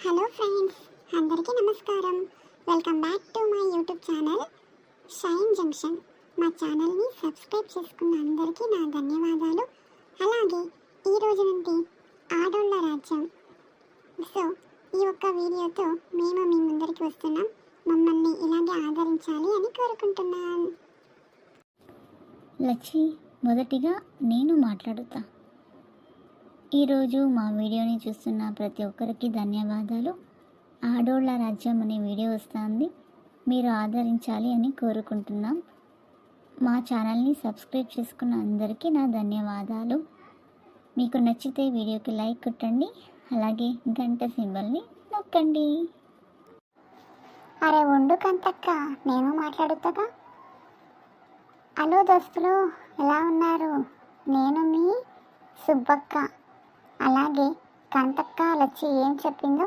Hello friends, అందరికీ నమస్కారం. Welcome back to my YouTube channel shine junction. మా ఛానల్ని సబ్స్క్రైబ్ చేసుకున్న అందరికీ నా ధన్యవాదాలు. అలాగే ఈ రోజు నుండి ఆడోళ్ళ రాజ్యం. సో ఈ ఒక్క వీడియోతో మేము మీ ముందరికి వస్తున్నాం. మమ్మల్ని ఇలాగే ఆదరించాలి అని కోరుకుంటున్నాను. లచ్చి, మొదటిగా నేను మాట్లాడుతా. ఈరోజు మా వీడియోని చూస్తున్న ప్రతి ఒక్కరికి ధన్యవాదాలు. ఆడోళ్ళ రాజ్యం అనే వీడియో వస్తుంది, మీరు ఆదరించాలి అని కోరుకుంటున్నాం. మా ఛానల్ని సబ్స్క్రైబ్ చేసుకున్న అందరికీ నా ధన్యవాదాలు. మీకు నచ్చితే వీడియోకి లైక్ కొట్టండి, అలాగే గంట సింబల్ని నొక్కండి. అరే ఉండు కంతక్క, నేను మాట్లాడుతాగా. హలో దోస్తులు, ఎలా ఉన్నారు? నేను మీ సుబ్బక్క. అలాగే కంతక్క లచ్చి ఏం చెప్పిందో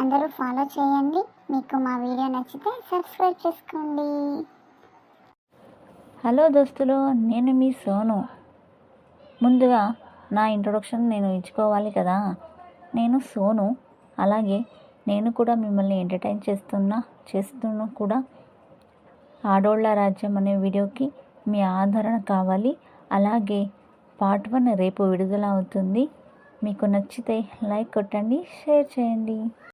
అందరూ ఫాలో చేయండి. మీకు మా వీడియో నచ్చితే సబ్స్క్రైబ్ చేసుకోండి. హలో దోస్తులు, నేను మీ సోను. ముందుగా నా ఇంట్రొడక్షన్ నేను ఇచ్చుకోవాలి కదా. నేను సోను. అలాగే నేను కూడా మిమ్మల్ని ఎంటర్టైన్ చేస్తున్నా కూడా. ఆడోళ్ళ రాజ్యం అనే వీడియోకి మీ ఆదరణ కావాలి. అలాగే పార్ట్ 1 రేపు విడుదల అవుతుంది. మీకు నచ్చితే లైక్ కొట్టండి, షేర్ చేయండి.